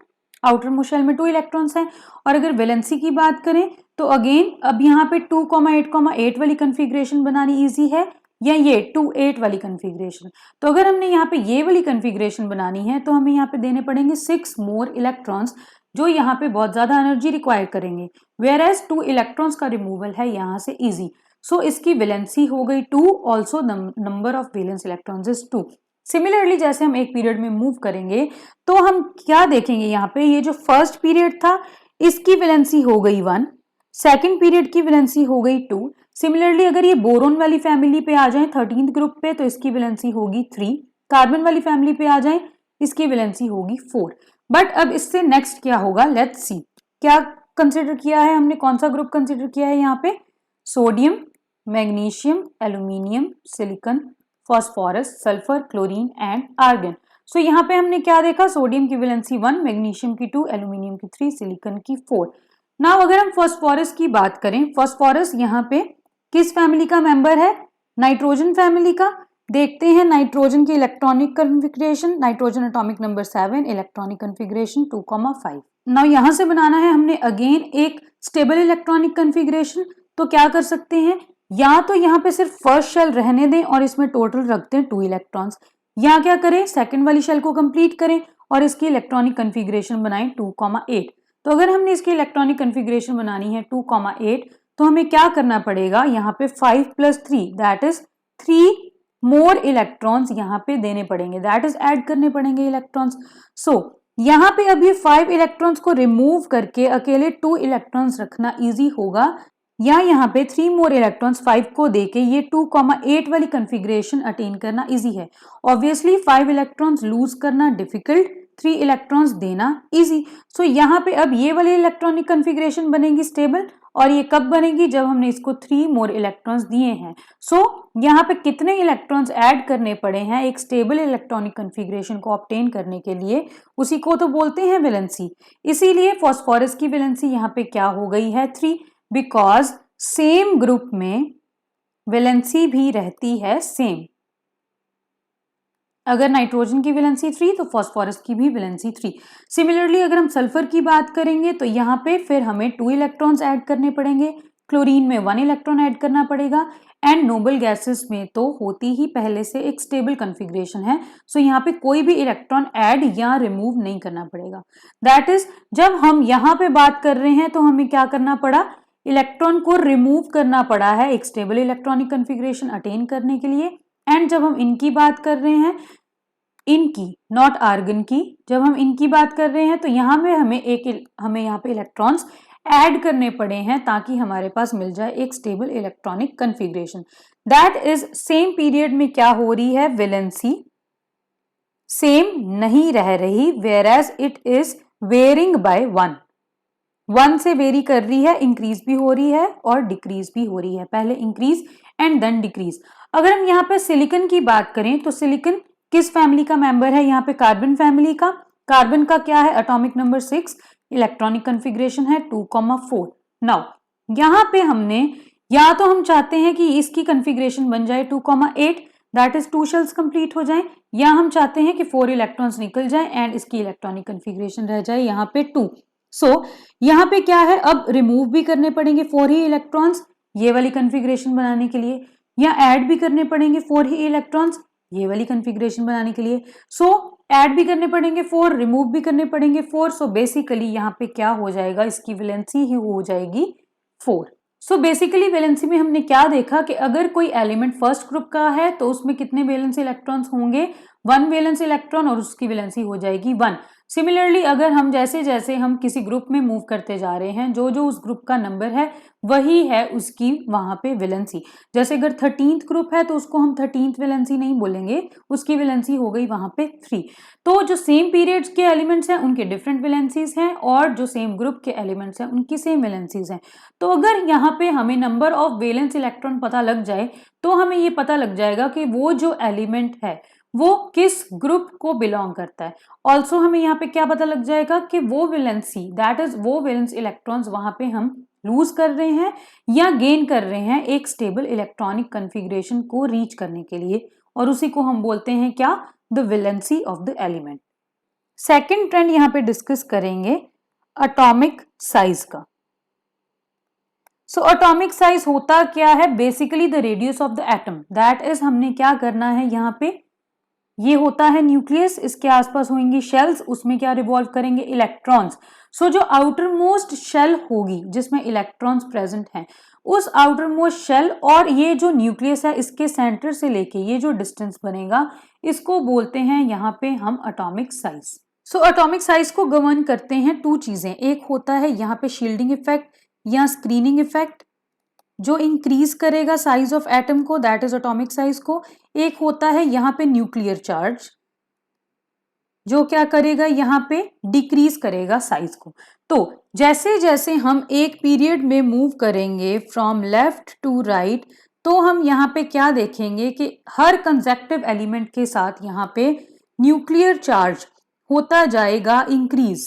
आउटर मोस्ट शेल में 2 इलेक्ट्रॉन्स हैं। और अगर वैलेंसी की बात करें तो अगेन अब यहाँ पे 2,8,8 वाली कॉन्फ़िगरेशन बनानी इजी है या ये 2,8 वाली कॉन्फ़िगरेशन। तो अगर हमने यहाँ पे ये वाली कॉन्फ़िगरेशन बनानी है तो हमें यहाँ पे देने पड़ेंगे 6 मोर इलेक्ट्रॉन्स, जो यहाँ पे बहुत ज्यादा एनर्जी रिक्वायर करेंगे, वेयर एज 2 इलेक्ट्रॉन्स का रिमूवल है यहाँ से इजी। सो इसकी वैलेंसी हो गई 2, also number of valence electrons is 2। Similarly जैसे हम एक पीरियड में मूव करेंगे तो हम क्या देखेंगे, यहाँ पे ये जो फर्स्ट पीरियड था इसकी वैलेंसी हो गई 1, सेकेंड पीरियड की वैलेंसी हो गई 2। सिमिलरली अगर ये बोरोन वाली फैमिली पे आ जाए 13th ग्रुप पे तो इसकी वैलेंसी होगी 3, कार्बन वाली फैमिली पे आ जाए इसकी वैलेंसी होगी 4। बट अब इससे नेक्स्ट क्या होगा, लेट्स सी क्या कंसिडर किया है हमने, कौन सा ग्रुप कंसिडर किया है यहाँ पे, sodium, magnesium, aluminium, silicon, phosphorus, sulphur, chlorine and argon. So यहाँ पे हमने क्या देखा, सोडियम की वैलेंसी 1, मैग्नीशियम की 2, एल्यूमिनियम की 3, सिलिकॉन की 4। नाउ अगर हम फास्फोरस की बात करें, फास्फोरस यहाँ पे किस फैमिली का मेंबर है, नाइट्रोजन फैमिली का। देखते हैं नाइट्रोजन की electronic configuration, nitrogen atomic number 7, electronic configuration 2,5। Now यहां से बनाना है हमने अगेन एक स्टेबल इलेक्ट्रॉनिक कॉन्फ़िगरेशन। तो क्या कर सकते हैं, या तो यहाँ पे सिर्फ फर्स्ट शेल रहने दें और इसमें टोटल रखते हैं 2 इलेक्ट्रॉन्स, या क्या करें सेकंड वाली शेल को कंप्लीट करें और इसकी इलेक्ट्रॉनिक कॉन्फ़िगरेशन बनाएं 2,8। तो अगर हमने इसकी इलेक्ट्रॉनिक कॉन्फ़िगरेशन बनानी है 2,8 तो हमें क्या करना पड़ेगा, यहाँ पे 5 + 3 दैट इज 3 मोर इलेक्ट्रॉन्स यहाँ पे देने पड़ेंगे, दैट इज ऐड करने पड़ेंगे इलेक्ट्रॉन्स। सो यहाँ पे अब ये 5 इलेक्ट्रॉन्स को रिमूव करके अकेले 2 इलेक्ट्रॉन्स रखना इजी होगा, या यहाँ पे 3 मोर इलेक्ट्रॉन्स 5 को देके ये 2,8 वाली कॉन्फ़िगरेशन अटेन करना इजी है। ऑब्वियसली 5 इलेक्ट्रॉन्स लूज करना डिफिकल्ट, 3 इलेक्ट्रॉन्स देना इजी। सो यहाँ पे अब ये वाली इलेक्ट्रॉनिक कॉन्फ़िगरेशन बनेगी स्टेबल, और ये कब बनेगी, जब हमने इसको 3 मोर इलेक्ट्रॉन्स दिए हैं। सो यहाँ पे कितने इलेक्ट्रॉन्स ऐड करने पड़े हैं एक स्टेबल इलेक्ट्रॉनिक कॉन्फ़िगरेशन को ऑब्टेन करने के लिए, उसी को तो बोलते हैं वैलेंसी। इसीलिए फास्फोरस की वैलेंसी यहाँ पे क्या हो गई है 3, बिकॉज सेम ग्रुप में वैलेंसी भी रहती है सेम। अगर नाइट्रोजन की वैलेंसी 3 तो फास्फोरस की भी वैलेंसी 3। सिमिलरली अगर हम सल्फर की बात करेंगे तो यहाँ पे फिर हमें 2 इलेक्ट्रॉन्स ऐड करने पड़ेंगे, क्लोरीन में 1 इलेक्ट्रॉन ऐड करना पड़ेगा, एंड नोबल गैसेस में तो होती ही पहले से एक स्टेबल कॉन्फ़िगरेशन है। सो यहाँ पे कोई भी इलेक्ट्रॉन ऐड या रिमूव नहीं करना पड़ेगा। दैट इज जब हम यहाँ पे बात कर रहे हैं तो हमें क्या करना पड़ा, इलेक्ट्रॉन को रिमूव करना पड़ा है एक स्टेबल इलेक्ट्रॉनिक कॉन्फ़िगरेशन अटेन करने के लिए। एंड जब हम इनकी बात कर रहे हैं, इनकी नॉट आर्गन की, जब हम इनकी बात कर रहे हैं तो यहाँ में हमें यहाँ पे इलेक्ट्रॉन्स ऐड करने पड़े हैं ताकि हमारे पास मिल जाए एक stable electronic configuration. That is same period में क्या हो रही है, वैलेंसी सेम नहीं रह रही, whereas it is varying by 1 से वेरी कर रही है, इंक्रीज भी हो रही है और डिक्रीज भी हो रही है, पहले इंक्रीज एंड देन डिक्रीज। अगर हम यहाँ पे सिलिकॉन की बात करें तो सिलिकॉन किस फैमिली का मेंबर है, यहाँ पे कार्बन फैमिली का। कार्बन का क्या है, एटॉमिक नंबर 6, इलेक्ट्रॉनिक कॉन्फ़िगरेशन है 2,4। नाउ यहाँ पे हमने या तो हम चाहते हैं कि इसकी कॉन्फ़िगरेशन बन जाए 2,8, दैट इज 2 शेल्स कंप्लीट हो जाए, या हम चाहते हैं कि 4 इलेक्ट्रॉन्स निकल जाए एंड इसकी इलेक्ट्रॉनिक कॉन्फ़िगरेशन रह जाए यहाँ पे 2। सो यहाँ पे क्या है, अब रिमूव भी करने पड़ेंगे 4 ही इलेक्ट्रॉन्स ये वाली कॉन्फ़िगरेशन बनाने के लिए, या ऐड भी करने पड़ेंगे 4 ही इलेक्ट्रॉन्स ये वाली कॉन्फ़िगरेशन बनाने के लिए। सो ऐड भी करने पड़ेंगे 4, रिमूव भी करने पड़ेंगे 4। सो बेसिकली यहाँ पे क्या हो जाएगा, इसकी वैलेंसी ही हो जाएगी 4। सो बेसिकली वैलेंसी में हमने क्या देखा कि अगर कोई एलिमेंट फर्स्ट ग्रुप का है तो उसमें कितने वैलेंस इलेक्ट्रॉन्स होंगे, 1 वैलेंस इलेक्ट्रॉन, और उसकी वैलेंसी हो जाएगी 1। सिमिलरली अगर हम जैसे जैसे हम किसी ग्रुप में मूव करते जा रहे हैं, जो जो उस ग्रुप का नंबर है वही है उसकी वहां पे वैलेंसी। जैसे अगर 13th ग्रुप है तो उसको हम 13th वैलेंसी नहीं बोलेंगे, उसकी वैलेंसी हो गई वहां पे 3। तो जो सेम पीरियड्स के एलिमेंट्स हैं उनके डिफरेंट वैलेंसीज हैं, और जो सेम ग्रुप के एलिमेंट्स हैं उनकी सेम वैलेंसीज हैं। तो अगर यहाँ पे हमें नंबर ऑफ वैलेंस इलेक्ट्रॉन पता लग जाए तो हमें ये पता लग जाएगा कि वो जो एलिमेंट है वो किस ग्रुप को बिलोंग करता है। ऑल्सो हमें यहाँ पे क्या पता लग जाएगा कि वो वैलेंसी, दैट इज वो वैलेंस इलेक्ट्रॉन्स वहां पे हम लूज कर रहे हैं या गेन कर रहे हैं एक स्टेबल इलेक्ट्रॉनिक कॉन्फ़िगरेशन को रीच करने के लिए, और उसी को हम बोलते हैं क्या, the valency of the element. Second trend यहाँ पे डिस्कस करेंगे एटॉमिक साइज का। सो एटॉमिक साइज होता क्या है, basically the radius of the atom, that is हमने क्या करना है यहाँ पे, ये होता है न्यूक्लियस, इसके आसपास होंगी शेल्स, उसमें क्या रिवॉल्व करेंगे, इलेक्ट्रॉन्स। सो जो आउटर मोस्ट शेल होगी जिसमें इलेक्ट्रॉन्स प्रेजेंट हैं, उस आउटर मोस्ट शेल और ये जो न्यूक्लियस है इसके सेंटर से लेके ये जो डिस्टेंस बनेगा इसको बोलते हैं यहाँ पे हम atomic size. So atomic size को गवर्न करते हैं 2 चीजें, एक होता है यहाँ पे शील्डिंग इफेक्ट या स्क्रीनिंग इफेक्ट जो इंक्रीज करेगा साइज ऑफ एटम को, दैट इज एटॉमिक साइज को। एक होता है यहाँ पे न्यूक्लियर चार्ज जो क्या करेगा, यहाँ पे डिक्रीज करेगा साइज को। तो जैसे जैसे हम एक पीरियड में मूव करेंगे फ्रॉम लेफ्ट टू राइट, तो हम यहाँ पे क्या देखेंगे कि हर कंसेक्टिव एलिमेंट के साथ यहाँ पे न्यूक्लियर चार्ज होता जाएगा इंक्रीज।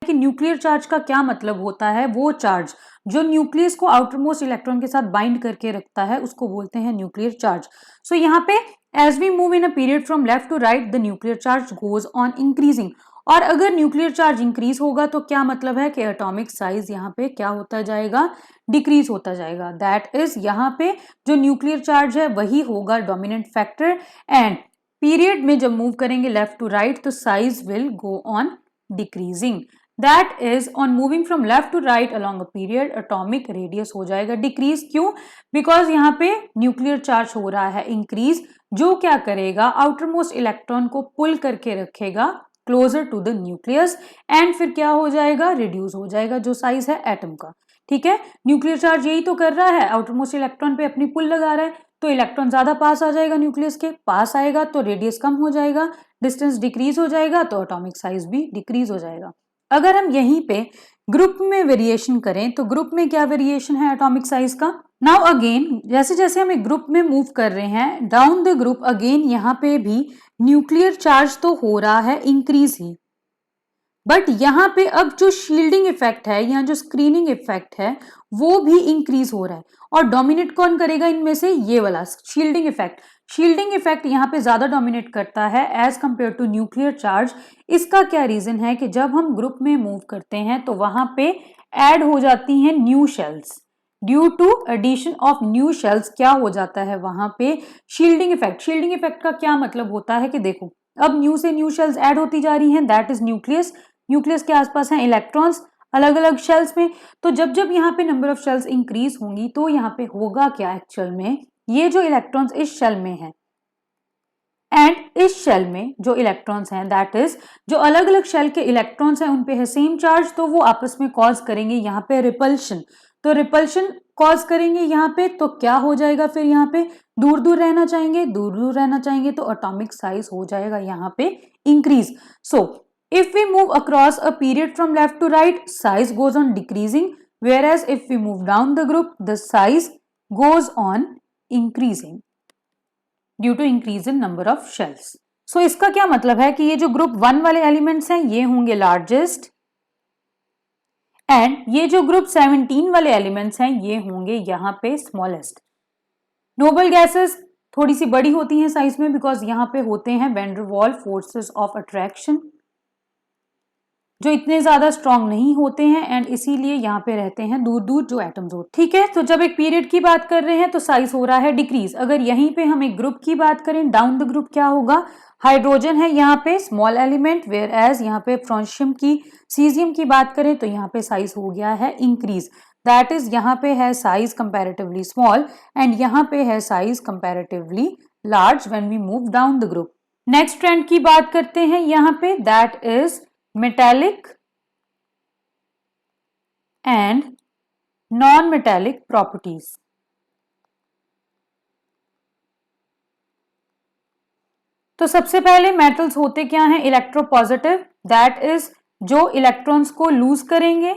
कि न्यूक्लियर चार्ज का क्या मतलब होता है, वो चार्ज जो न्यूक्लियस को आउटरमोस्ट इलेक्ट्रॉन के साथ बाइंड करके रखता है उसको बोलते हैं न्यूक्लियर चार्ज। सो यहाँ पे as we move in a period from left to right the nuclear charge goes on increasing. और अगर न्यूक्लियर चार्ज इंक्रीज होगा तो क्या मतलब है कि एटॉमिक साइज यहाँ पे क्या होता जाएगा, डिक्रीज होता जाएगा। दैट इज यहाँ पे जो न्यूक्लियर चार्ज है वही होगा डोमिनेंट फैक्टर, एंड पीरियड में जब मूव करेंगे लेफ्ट टू राइट तो size will go on decreasing. That is on moving from left to right along a period atomic radius हो जाएगा डिक्रीज। क्यों? बिकॉज यहाँ पे न्यूक्लियर चार्ज हो रहा है इंक्रीज, जो क्या करेगा आउटर मोस्ट इलेक्ट्रॉन को पुल करके रखेगा closer to the nucleus, and फिर क्या हो जाएगा, रिड्यूस हो जाएगा जो साइज है एटम का। ठीक है, न्यूक्लियर चार्ज यही तो कर रहा है, आउटर मोस्ट इलेक्ट्रॉन पे अपनी पुल लगा रहा है, तो इलेक्ट्रॉन ज्यादा पास आ जाएगा, न्यूक्लियस के पास आएगा तो रेडियस कम हो जाएगा, डिस्टेंस डिक्रीज हो जाएगा तो एटॉमिक साइज भी डिक्रीज हो जाएगा। अगर हम यहीं पे ग्रुप में वेरिएशन करें तो ग्रुप में क्या वेरिएशन है एटॉमिक साइज का। नाउ अगेन जैसे जैसे हम एक ग्रुप में मूव कर रहे हैं डाउन द ग्रुप, अगेन यहाँ पे भी न्यूक्लियर चार्ज तो हो रहा है इंक्रीज ही, बट यहाँ पे अब जो शील्डिंग इफेक्ट है या जो स्क्रीनिंग इफेक्ट है वो भी इंक्रीज हो रहा है, और डोमिनेट कौन करेगा इनमें से, ये वाला शील्डिंग इफेक्ट। शील्डिंग इफेक्ट यहाँ पे ज्यादा डोमिनेट करता है as compare to nuclear charge. इसका क्या रीजन है कि जब हम ग्रुप में मूव करते हैं तो वहां पे ऐड हो जाती हैं new shells, due to addition of new shells क्या हो जाता है वहां पे शील्डिंग इफेक्ट। शील्डिंग इफेक्ट का क्या मतलब होता है कि देखो अब न्यू से न्यू शेल्स ऐड होती जा रही हैं, दैट इज न्यूक्लियस, न्यूक्लियस के आसपास हैं इलेक्ट्रॉन्स अलग अलग शेल्स में, तो जब जब यहाँ पे नंबर ऑफ शेल्स इंक्रीज होंगी तो यहाँ पे होगा क्या एक्चुअल में, ये जो इलेक्ट्रॉन्स इस शेल में हैं एंड इस शेल में जो इलेक्ट्रॉन्स हैं, दैट इज जो अलग अलग शेल के इलेक्ट्रॉन्स हैं उन पे है सेम चार्ज, तो वो आपस में कॉज करेंगे यहाँ पे रिपल्शन। तो रिपल्शन कॉज करेंगे यहाँ पे, तो क्या हो जाएगा फिर यहाँ पे दूर दूर रहना चाहेंगे, दूर दूर रहना चाहेंगे तो एटॉमिक साइज हो जाएगा यहाँ पे increase. So if we move across a period from left to right, size goes on decreasing, whereas if we move down the group, the size goes on increasing. Due to increase in number of shells. So इसका क्या मतलब है कि ये जो ग्रुप 1 वाले एलिमेंट्स हैं ये होंगे लार्जेस्ट, एंड ये जो ग्रुप 17 वाले एलिमेंट्स हैं ये होंगे यहाँ पे स्मॉलेस्ट। नोबल गैसेस थोड़ी सी बड़ी होती हैं साइज में बिकॉज यहाँ पे होते हैं van der Waals forces of attraction जो इतने ज्यादा स्ट्रांग नहीं होते हैं, एंड इसीलिए यहाँ पे रहते हैं दूर दूर जो एटम्स होते हैं। ठीक है, तो जब एक पीरियड की बात कर रहे हैं तो साइज हो रहा है डिक्रीज। अगर यहीं पे हम एक ग्रुप की बात करें, डाउन द ग्रुप क्या होगा, हाइड्रोजन है यहाँ पे स्मॉल एलिमेंट, वेयर एज यहाँ पे फ्रांशियम की सीजियम की बात करें तो यहाँ पे साइज हो गया है इंक्रीज। दैट इज यहाँ पे है साइज कंपैरेटिवली स्मॉल एंड यहाँ पे है size comparatively large when we move down the group. Next trend की बात करते हैं यहाँ पे, that is metallic and non-metallic properties। तो सबसे पहले मेटल्स होते क्या हैं, इलेक्ट्रोपॉजिटिव, दैट इज जो इलेक्ट्रॉन्स को लूज करेंगे,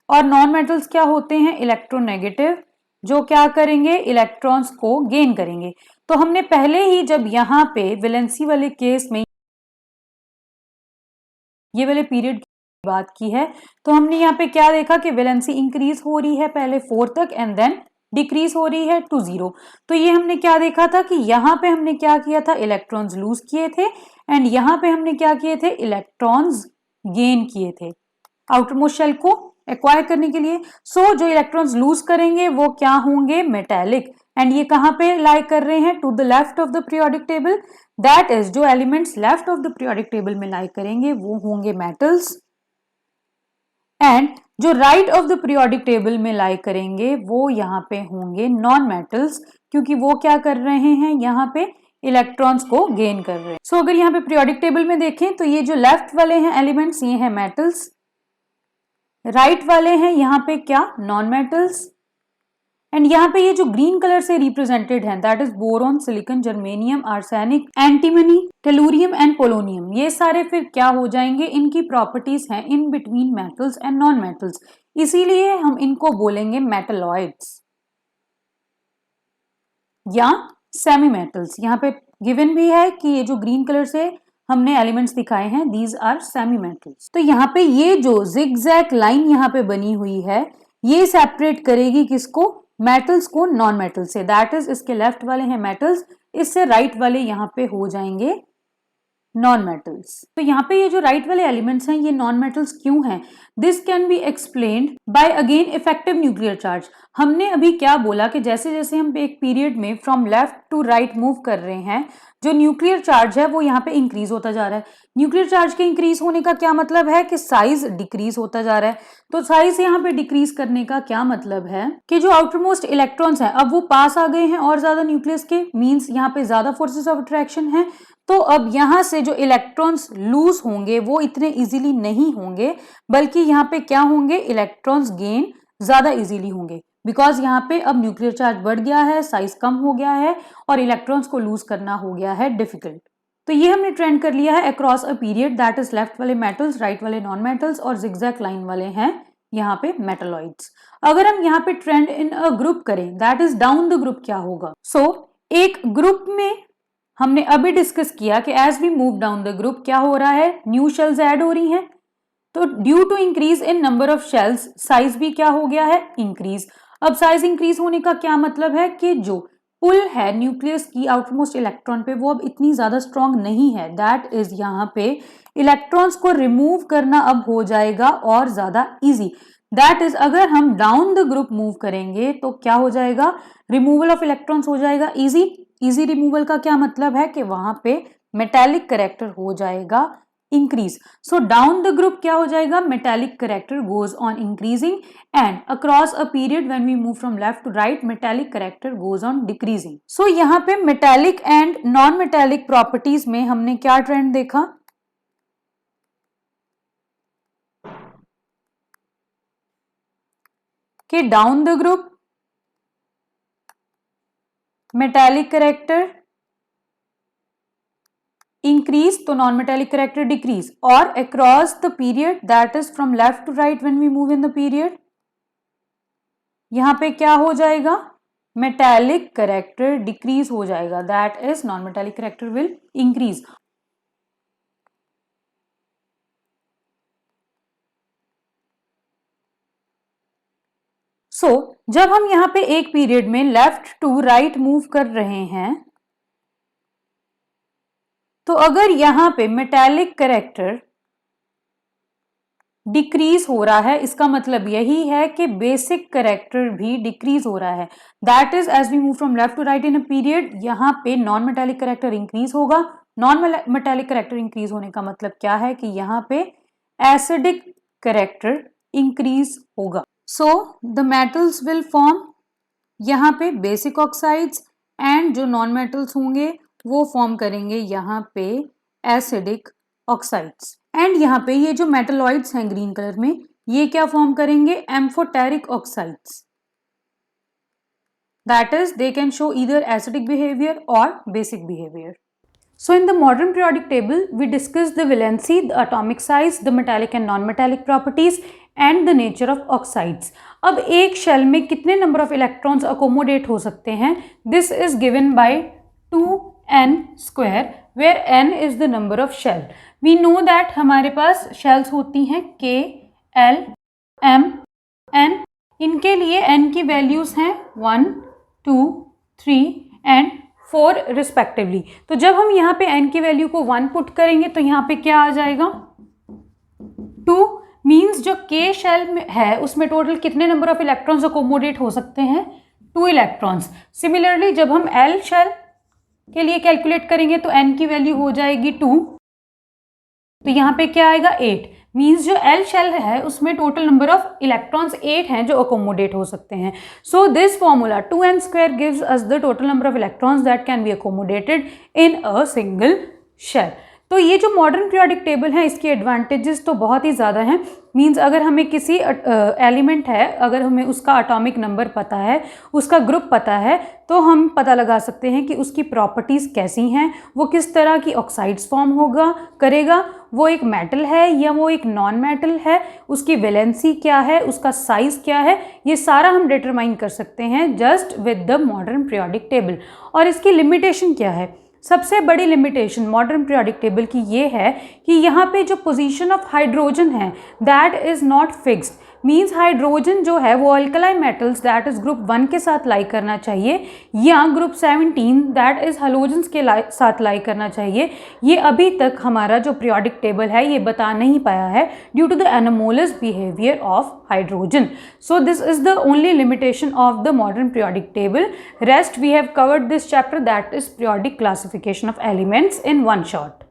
और नॉन मेटल्स क्या होते हैं, इलेक्ट्रोनेगेटिव, जो क्या करेंगे, इलेक्ट्रॉन्स को गेन करेंगे। तो हमने पहले ही जब यहाँ पे वैलेंसी वाले केस में ये वाले पीरियड की बात की है तो हमने यहाँ पे क्या देखा कि वैलेंसी इंक्रीज हो रही है पहले 4 तक एंड देन डिक्रीज हो रही है टू 0। तो ये हमने क्या देखा था कि यहाँ पे हमने क्या किया था, इलेक्ट्रॉन्स लूज किए थे, एंड यहाँ पे हमने क्या किए थे, इलेक्ट्रॉन्स गेन किए थे आउटर मोस्ट शेल को एक्वायर करने के लिए। सो जो इलेक्ट्रॉन्स लूज करेंगे वो क्या होंगे, मेटेलिक, एंड ये कहां पे लाई कर रहे हैं, to the left of the periodic table, that is जो elements left of the periodic table में लाई करेंगे वो होंगे मेटल्स, एंड जो right of the periodic table में लाई करेंगे वो यहाँ पे होंगे नॉन मेटल्स, क्योंकि वो क्या कर रहे हैं, यहाँ पे इलेक्ट्रॉन्स को गेन कर रहे हैं। सो अगर यहाँ पे पीरियोडिक टेबल में देखें तो ये जो लेफ्ट वाले हैं एलिमेंट्स ये हैं मेटल्स, राइट वाले हैं यहाँ पे क्या, नॉन मेटल्स, एंड यहाँ पे ये जो ग्रीन कलर से रिप्रेजेंटेड है that is boron, silicon, germanium, arsenic, antimony, tellurium and polonium. ये सारे फिर क्या हो जाएंगे, इनकी प्रॉपर्टीज हैं in between metals and non metals, इसीलिए हम इनको बोलेंगे मेटलॉइड्स या सेमी मेटल्स। यहाँ पे गिवन भी है कि ये जो ग्रीन कलर से हमने एलिमेंट्स दिखाए हैं दीज आर सेमी मेटल्स। तो यहाँ पे ये जो जिगजैग लाइन यहाँ पे बनी हुई है ये सेपरेट करेगी किसको, मेटल्स को नॉन मेटल से, दैट इज इसके लेफ्ट वाले हैं मेटल्स, इससे राइट वाले यहाँ पे हो जाएंगे नॉन मेटल्स। तो यहाँ पे ये जो राइट वाले एलिमेंट्स हैं ये नॉन मेटल्स क्यों हैं, this can be explained bye again effective nuclear charge. हमने अभी क्या बोला कि जैसे जैसे हम एक पीरियड में from left to right move कर रहे हैं जो न्यूक्लियर चार्ज है वो यहाँ पे इंक्रीज होता जा रहा है। न्यूक्लियर चार्ज के इंक्रीज होने का क्या मतलब है कि साइज डिक्रीज होता जा रहा है। तो साइज यहाँ पे डिक्रीज करने का क्या मतलब है कि जो आउटर मोस्ट इलेक्ट्रॉन्स हैं अब वो पास आ गए हैं और ज्यादा न्यूक्लियस के, मीन्स यहाँ पे ज्यादा फोर्सेस ऑफ अट्रैक्शन है। तो अब यहाँ से जो इलेक्ट्रॉन्स लूज होंगे वो इतने इजीली नहीं होंगे, बल्कि यहाँ पे क्या होंगे, इलेक्ट्रॉन्स गेन ज्यादा इजीली होंगे, बिकॉज यहाँ पे अब न्यूक्लियर चार्ज बढ़ गया है, साइज कम हो गया है और इलेक्ट्रॉन्स को लूज करना हो गया है डिफिकल्ट। तो ये हमने ट्रेंड कर लिया है across a period, that is left वाले मेटल्स, राइट वाले नॉन मेटल्स और जिगजैग लाइन वाले हैं यहाँ पे मेटलॉइड्स। अगर हम यहाँ पे ट्रेंड इन अ ग्रुप करें that is down the group क्या होगा। सो एक ग्रुप में हमने अभी डिस्कस किया कि as we move down the group क्या हो रहा है, न्यू शेल्स ऐड हो रही हैं, तो due to increase in number of shells size भी क्या हो गया है, इंक्रीज। अब साइज इंक्रीज होने का क्या मतलब है कि जो पुल है न्यूक्लियस की आउटरमोस्ट इलेक्ट्रॉन पे वो अब इतनी ज्यादा स्ट्रांग नहीं है, दैट इज यहाँ पे इलेक्ट्रॉन्स को रिमूव करना अब हो जाएगा और ज्यादा इजी। दैट इज अगर हम डाउन द ग्रुप मूव करेंगे तो क्या हो जाएगा, रिमूवल ऑफ इलेक्ट्रॉन्स हो जाएगा इजी। इजी रिमूवल का क्या मतलब है कि वहां पे मेटेलिक कैरेक्टर हो जाएगा increase. So down the group क्या हो जाएगा, metallic character goes on increasing and across a period when we move from left to right metallic character goes on decreasing. So यहाँ पे metallic and non metallic properties में हमने क्या ट्रेंड देखा, कि down the group metallic character increase तो नॉन मेटेलिक कैरेक्टर डिक्रीज, और across the period that is from left to right when we move in the period यहां पे क्या हो जाएगा, मेटालिक करेक्टर डिक्रीज हो जाएगा, that is non metallic character will increase. So जब हम यहाँ पे एक पीरियड में लेफ्ट टू राइट मूव कर रहे हैं तो अगर यहाँ पे मेटालिक करेक्टर डिक्रीज हो रहा है, इसका मतलब यही है कि बेसिक करेक्टर भी डिक्रीज हो रहा है। That is as we move from left to right in a period, यहाँ पे नॉन मेटालिक करेक्टर इंक्रीज होगा। नॉन मेटालिक करेक्टर इंक्रीज होने का मतलब क्या है कि यहाँ पे एसिडिक करेक्टर इंक्रीज होगा। So the metals will form यहाँ पे बेसिक ऑक्साइड्स एंड जो नॉन मेटल्स होंगे वो फॉर्म करेंगे यहाँ पे एसिडिक ऑक्साइड्स। एंड यहाँ पे ये जो मेटलॉइड्स हैं ग्रीन कलर में, ये क्या फॉर्म करेंगे? Amphoteric oxides. That is they can show either acidic behaviour और basic behaviour. So in the modern periodic table, we discuss the valency, the atomic size, the metallic and non-metallic properties and the nature of oxides. अब एक शेल में कितने नंबर ऑफ इलेक्ट्रॉन्स अकोमोडेट हो सकते हैं? This is given by 2n square where n is the number of shell. We know that हमारे पास shells होती हैं k, l, m, n. इनके लिए n की वैल्यूज हैं 1, 2, 3 एंड 4 रिस्पेक्टिवली। तो जब हम यहाँ पे n की वैल्यू को 1 पुट करेंगे तो यहाँ पे क्या आ जाएगा? 2 मीन्स जो k शेल में है उसमें टोटल कितने नंबर ऑफ इलेक्ट्रॉन्स अकोमोडेट हो सकते हैं? 2 इलेक्ट्रॉन्स। सिमिलरली जब हम l शेल के लिए कैलकुलेट करेंगे तो n की वैल्यू हो जाएगी 2, तो यहाँ पे क्या आएगा? 8 मीन्स जो L शेल है उसमें टोटल नंबर ऑफ इलेक्ट्रॉन्स 8 हैं जो अकोमोडेट हो सकते हैं। So this formula 2n square gives us the total number of electrons that can be accommodated in a single shell. तो ये जो मॉडर्न पीरियोडिक टेबल है इसके एडवांटेजेस तो बहुत ही ज़्यादा हैं। मीन्स अगर हमें किसी एलिमेंट है, अगर हमें उसका एटॉमिक नंबर पता है, उसका ग्रुप पता है, तो हम पता लगा सकते हैं कि उसकी प्रॉपर्टीज़ कैसी हैं, वो किस तरह की ऑक्साइड्स फॉर्म करेगा, वो एक मेटल है या वो एक नॉन मेटल है, उसकी वैलेंसी क्या है, उसका साइज़ क्या है, ये सारा हम डिटरमाइन कर सकते हैं just with the modern periodic table. और इसकी लिमिटेशन क्या है? सबसे बड़ी लिमिटेशन मॉडर्न पीरियोडिक टेबल की ये है कि यहाँ पे जो पोजीशन ऑफ हाइड्रोजन है that is not fixed. Means hydrogen जो है वो alkali metals that is group 1 के साथ लाई करना चाहिए या ग्रुप 17 दैट इज हैलोजेंस के साथ लाई करना चाहिए। ये अभी तक हमारा जो पीरियोडिक टेबल है ये बता नहीं पाया है due to the anomalous behaviour of hydrogen. So this is the only limitation of the modern periodic table. Rest we have covered this chapter that is periodic classification of elements in one shot.